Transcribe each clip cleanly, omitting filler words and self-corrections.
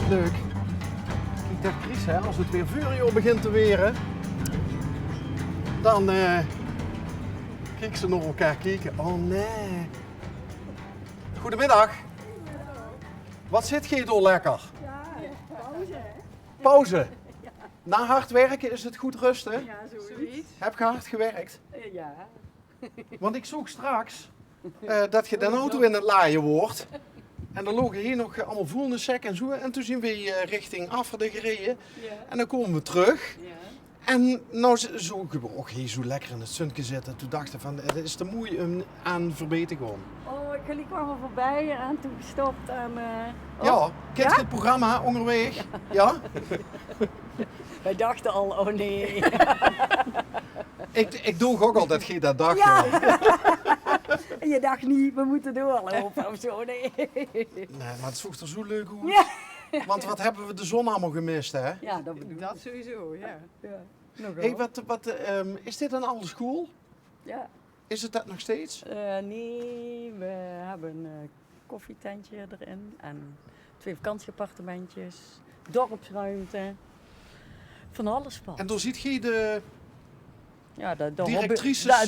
leuk. Kijk, dat Chris, hè, als het weer vuurio begint te weren, dan kijk ze naar elkaar kijken. Oh nee. Goedemiddag. Wat zit Gedo lekker? Ja, pauze hè? Pauze. Na hard werken is het goed rusten. Ja, zoiets. Heb je hard gewerkt? Ja. Want ik zoek straks dat je de auto in het laaien wordt. En dan lopen hier nog allemaal voelensek en zo. En toen zijn we richting Afferden gereden. Ja. En dan komen we terug. Ja. En nou zoeken we ook hier zo lekker in het zonnetje zitten. Toen dachten we van, het is te mooi om aan verbeten gewoon. Oh, jullie kwamen voorbij en toen gestopt en... Ja, kent Ja? je het programma onderweg? Ja? Wij dachten al, oh nee. Ik doe ook altijd geen dat dag. Ja. En je dacht niet, we moeten doorlopen of zo, nee. Nee, maar het zoekt er zo leuk uit. Ja. Want wat hebben we de zon allemaal gemist, hè? Ja, dat bedoel ik. Dat sowieso, ja. Ja. Nogal. Hey, is dit een oude school? Ja. Is het dat nog steeds? Nee, we hebben een koffietentje erin en 2 vakantieappartementjes, dorpsruimte, van alles wat. En dan ziet je de Ja, de directrices,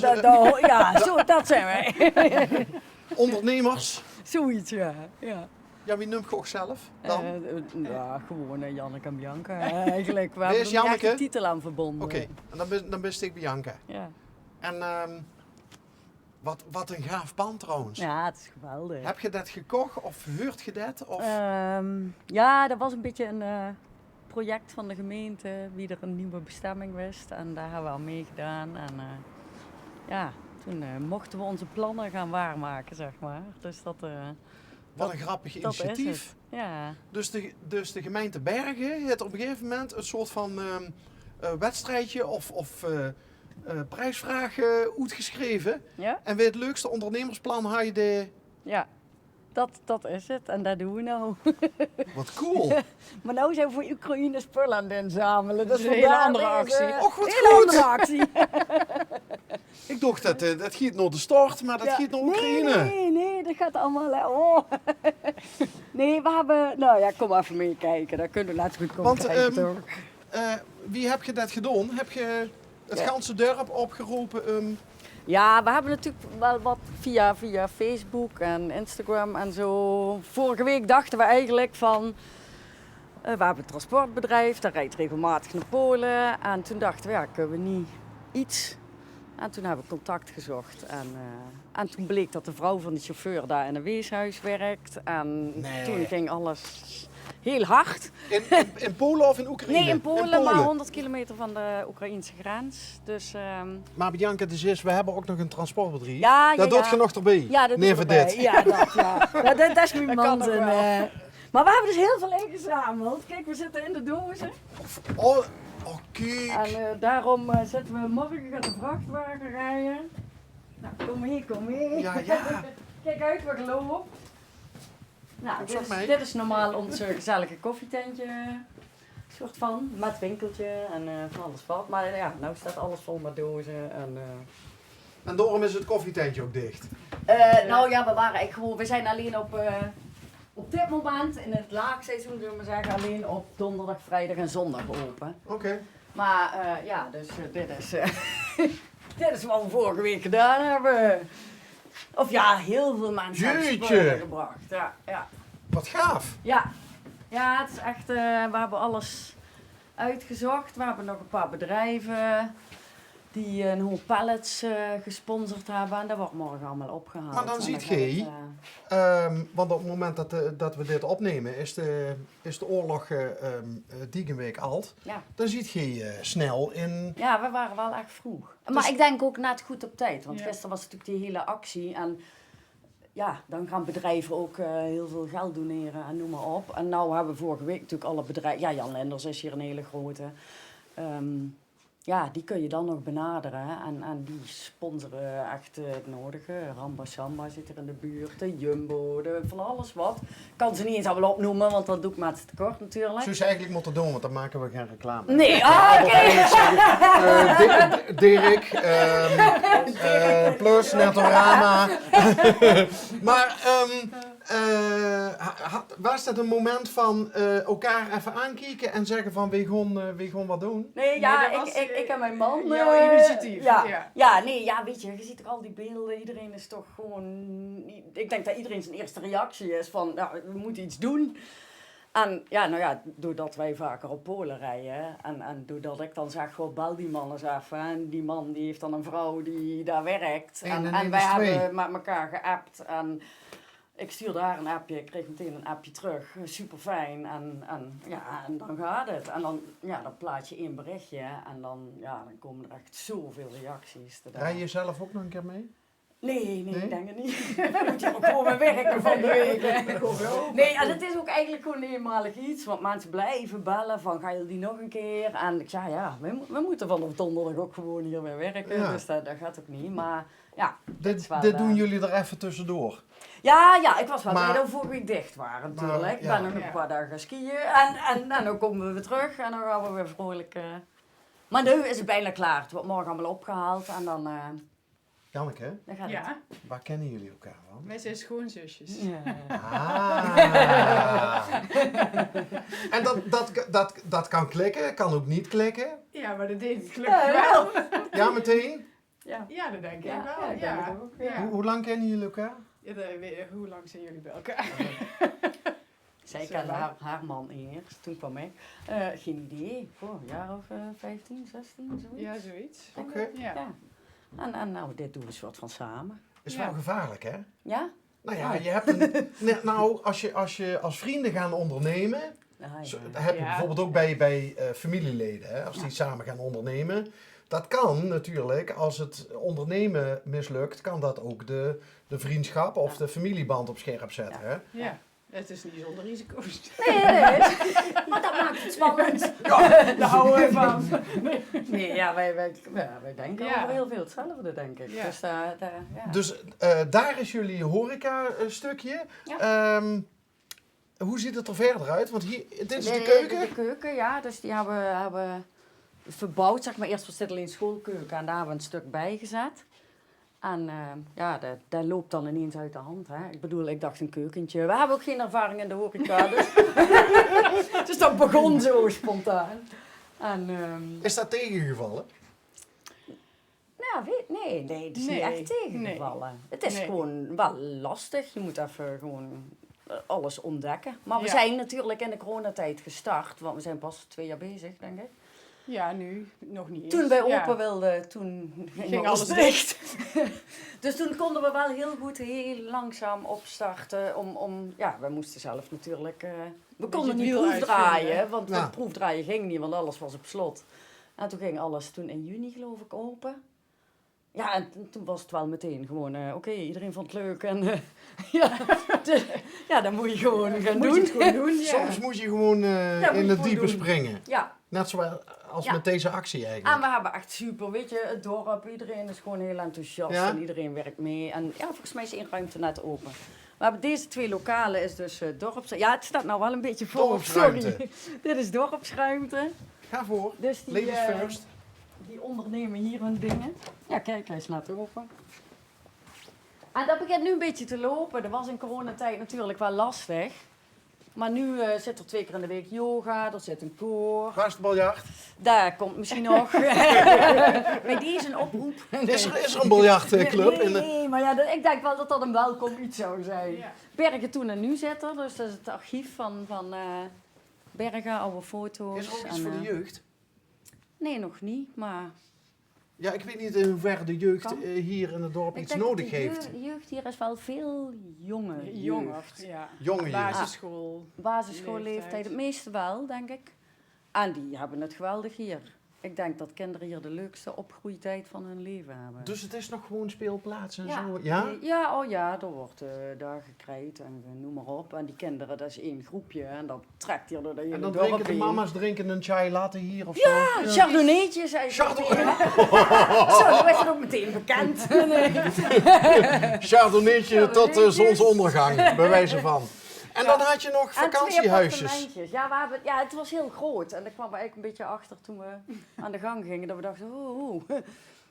ja, zo, dat zijn wij. ondernemers. Zoiets, ja. Ja, Ja, wie noemt je ook zelf dan? ja gewoon Janneke en Bianca eigenlijk. We Wie hebben is er niet echt Janneke? een titel aan verbonden. Oké, en dan ben ik Bianca. Ja. En wat een gaaf pand trouwens. Ja, het is geweldig. Heb je dat gekocht of huurt je dat? Of? Ja, dat was een beetje een project van de gemeente, wie er een nieuwe bestemming wist. En daar hebben we aan meegedaan. En ja, toen mochten we onze plannen gaan waarmaken, zeg maar. Dus dat, Wat een grappig dat is initiatief. het. Ja. Dus de gemeente Bergen heeft op een gegeven moment een soort van wedstrijdje of prijsvraag uitgeschreven. Ja? En weer het leukste ondernemersplan had je de... Ja. Dat is het. En dat doen we nou. Wat cool. Maar nou zijn we voor Oekraïne spullen aan het inzamelen. Dat is een vandaar hele andere deze actie. Och, wat hele goed. andere actie. Ik dacht dat giet naar de start, maar dat Ja. giet naar Oekraïne. Nee, dat gaat allemaal... Oh. Nee, we hebben... Nou ja, kom even meekijken. Daar kunnen we laten goed komen Want, kijken, toch? Wie heb je dat gedaan? Heb je het Ja. ganse dorp opgeroepen? Ja, we hebben natuurlijk wel wat via Facebook en Instagram en zo. Vorige week dachten we eigenlijk van... we hebben een transportbedrijf, dat rijdt regelmatig naar Polen. En toen dachten we, ja, kunnen we niet iets? En toen hebben we contact gezocht. En toen bleek dat de vrouw van de chauffeur daar in een weeshuis werkt. En Nee. toen ging alles heel hard. In Polen of in Oekraïne? Nee, in Polen, maar 100 kilometer van de Oekraïnse grens. Dus... Maar Bianca, we hebben ook nog een transportbedrijf. Ja, dat doet je nog erbij. Ja, dat Never doe ik did. erbij. Ja, dat, ja. Dat is mijn Dat man. kan nog wel. Maar we hebben dus heel veel ingezameld. Kijk, we zitten in de dozen. Oh, kijk. En daarom zetten we morgen gaat de vrachtwagen rijden. Nou, kom mee. Ja. Kijk uit, we gelopen. Nou, Kom mee. dit is normaal ons gezellige koffietentje. Soort van, met winkeltje en van alles wat. Maar ja, nou staat alles vol met dozen. En daarom is het koffietentje ook dicht. Nou ja, we waren eigenlijk gewoon, we zijn alleen op dit moment in het laagseizoen, zullen we maar zeggen, alleen op donderdag, vrijdag en zondag open. Oké. Maar ja, dus dit is, dit is wat we vorige week gedaan hebben. Of ja, heel veel mensen hebben Jeetje. spullen gebracht. Ja, ja. Wat gaaf. Ja. Ja, het is echt, we hebben alles uitgezocht. We hebben nog een paar bedrijven die een hoop pallets gesponsord hebben. En dat wordt morgen allemaal opgehaald. Maar dan En ziet gaat het, je, want op het moment dat we dit opnemen is de oorlog die een week alt. ja. Dan ziet je snel in... Ja, we waren wel echt vroeg. Dus- Maar ik denk ook net goed op tijd. Want Ja. gisteren was natuurlijk die hele actie. En ja, dan gaan bedrijven ook heel veel geld doneren en noem maar op. En nou hebben we vorige week natuurlijk alle bedrijven... Ja, Jan Lenders is hier een hele grote. Ja, die kun je dan nog benaderen. En die sponsoren echt het nodige. Ramba Samba zit er in de buurt. De Jumbo, van alles wat. Ik kan ze niet eens allemaal opnoemen, want dat doe ik met het tekort natuurlijk. Zoals je eigenlijk moeten doen, want dan maken we geen reclame. Nee, oké. Dirk, Plus, Netorama. Maar Was dat een moment van elkaar even aankijken en zeggen van we gaan wat doen? Nee, dat was, ik en mijn man. jouw initiatief. Ja, weet je ziet toch al die beelden. Iedereen is toch gewoon... Ik denk dat iedereen zijn eerste reactie is van, nou, we moeten iets doen. En ja, doordat wij vaker op Polen rijden en doordat ik dan zeg, goh, bel die man eens even. En die man die heeft dan een vrouw die daar werkt. En wij hebben met elkaar geappt. En ik stuurde haar een appje, ik kreeg meteen een appje terug. Super fijn. En dan gaat het. En dan plaat je één berichtje en dan komen er echt zoveel reacties. Rij je zelf ook nog een keer mee? Nee, ik denk het niet. Dan moet je ook gewoon weer werken van de week. Nee, en het is ook eigenlijk gewoon een eenmalig iets. Want mensen blijven bellen van, ga je die nog een keer? En ik zei, ja, we moeten vanaf donderdag ook gewoon hier weer werken. Ja. Dus dat gaat ook niet. Maar ja. Dit doen jullie er even tussendoor. Ja, ik was wel blij dat we vorige week dicht waren natuurlijk. Ik ben nog een paar dagen skiën. En dan komen we weer terug en dan gaan we weer vrolijk... Maar nu is het bijna klaar. Het wordt morgen allemaal opgehaald en dan... Janneke, dan gaat het. Ja, waar kennen jullie elkaar van? wij zijn schoonzusjes. Ja. Ah. En dat kan klikken, kan ook niet klikken. Ja, maar dat deed het gelukkig wel. Ja, meteen. Ja, dat denk ik Ja, wel. ik denk het ook, ja. Hoe lang kennen jullie elkaar? Hoe lang zijn jullie bij elkaar? Zij Zo kende lang. haar man eerst, toen kwam ik. Geen idee, een jaar of 15, 16, zoiets. Ja, zoiets. Oké. Ja. Ja. En nou, dit doen we een soort van samen. Is Ja. wel gevaarlijk, hè? Ja? Nou ja, Oh. je hebt een... Nee, nou, als je als vrienden gaan ondernemen... Ja, Zo, ja. dat heb je Ja. bijvoorbeeld ook bij familieleden, hè, als die Ja. samen gaan ondernemen. Dat kan natuurlijk, als het ondernemen mislukt, kan dat ook de vriendschap of de familieband op scherp zetten. Hè? Ja, het is niet zonder risico's. Nee, maar dat maakt het spannend. Daar houden we van. Nee, ja, wij denken Ja. over heel veel hetzelfde, denk ik. Ja. Dus, ja. Dus daar is jullie horeca-stukje. Ja. Hoe ziet het er verder uit? Want hier, dit is de Nee, keuken. De keuken, ja. Dus die hebben verbouwd, zeg maar. Eerst was dit alleen schoolkeuken en daar hebben we een stuk bij gezet. En dat loopt dan ineens uit de hand. Hè. Ik bedoel, ik dacht een keukentje. We hebben ook geen ervaring in de horeca, dus, dus dat begon zo spontaan. En, Is dat tegengevallen? nou, nee, het is niet Nee, echt tegengevallen. Het is gewoon wel lastig. Je moet even gewoon alles ontdekken. Maar we Ja. zijn natuurlijk in de coronatijd gestart, want we zijn pas 2 jaar bezig, denk ik. Ja, nu nog niet eens. Toen wij Ja. open wilden, toen Ging alles dicht. Dus toen konden we wel heel goed, heel langzaam opstarten. We moesten zelf natuurlijk... we konden het niet wiel proefdraaien, uitvinden. want Ja. proefdraaien ging niet, want alles was op slot. En toen ging alles toen in juni, geloof ik, open. Ja, en toen was het wel meteen gewoon, oké, iedereen vond het leuk. En dan moet je gewoon gaan Moet je doen. het gewoon doen, ja. Soms moet je gewoon moet je in het gewoon diepe doen. springen. Ja, Net zoals als Ja. met deze actie en eigenlijk. we hebben echt super, weet je, het dorp, iedereen is gewoon heel enthousiast Ja? en iedereen werkt mee. En ja, volgens mij is 1 ruimte net open. We hebben deze 2 lokalen, is dus dorps... Ja, het staat nou wel een beetje vol, Dorpsruimte. sorry. Dit is dorpsruimte. Ga voor. Dus die, Ladies first. die ondernemen hier hun dingen. Ja, kijk, hij is net open. En dat begint nu een beetje te lopen. Dat was in coronatijd natuurlijk wel lastig. Maar nu zit er 2 keer in de week yoga, er zit een koor. Waar is het biljart? Daar komt misschien nog. Bij deze een oproep. Is er een biljartclub? Nee, in de... nee, maar ja, ik denk wel dat dat een welkom iets zou zijn. Ja. Bergen toen en nu zit er, dus dat is het archief van Bergen, oude foto's. Is er ook iets en, voor de jeugd? Nee, nog niet, maar Ja, ik weet niet in hoeverre de jeugd Kan. hier in het dorp ik iets denk dat nodig de heeft. jeugd hier is wel veel jonge Jonger, jeugd. ja. Jonge jeugd. Basisschool. Basisschoolleeftijd, Leeftijd. het meeste wel, denk ik. En die hebben het geweldig hier. Ik denk dat kinderen hier de leukste opgroeitijd van hun leven hebben. Dus het is nog gewoon speelplaats en Ja. zo. Ja? Ja, er wordt daar gekrijt en noem maar op. En die kinderen, dat is 1 groepje en dat trekt hier door de hele En dan dorp drinken de heen. mama's een chai latte hier of Ja, zo. Chardonnaytje, zei ze. Chardonnay. Zo, dan is het ook meteen bekend. Nee. Chardonnaytje tot Chardonnaytjes. zonsondergang, bij wijze van. En dan had je nog En 2 vakantiehuisjes. appartementjes. Ja, het was heel groot. En daar kwamen we eigenlijk een beetje achter toen we aan de gang gingen. Dat we dachten, oeh.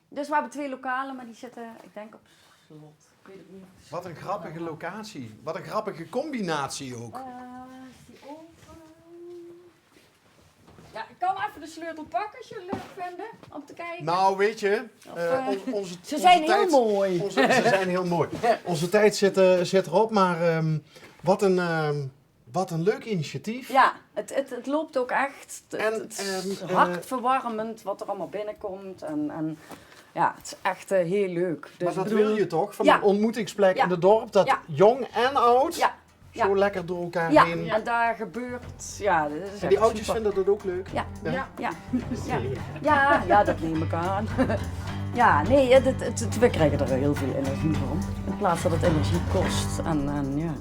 Dus we hebben 2 lokalen, maar die zitten, ik denk, op slot. weet het niet. Wat een grappige locatie. Wat een grappige combinatie ook. Is die open? Ja, ik kan even de sleutel pakken als je het leuk vinden om te kijken. Nou, weet je, Ze zijn heel mooi. Ze zijn heel mooi. Onze tijd zit erop, maar wat een leuk initiatief. Ja, het loopt ook echt. Het is En, hartverwarmend wat er allemaal binnenkomt. En ja, het is echt heel leuk. Dus Maar dat ik bedoel- wil je toch? Van Ja. een ontmoetingsplek Ja. in het dorp, dat Ja. jong en oud Ja. zo Ja. lekker door elkaar Ja, heen. en daar gebeurt, ja, dat is En echt die oudjes super. vinden dat ook leuk. Ja, Ja. ja, ja, ja, dat neem ik aan. Ja, nee, we krijgen er heel veel energie van. In plaats dat het energie kost. En ja.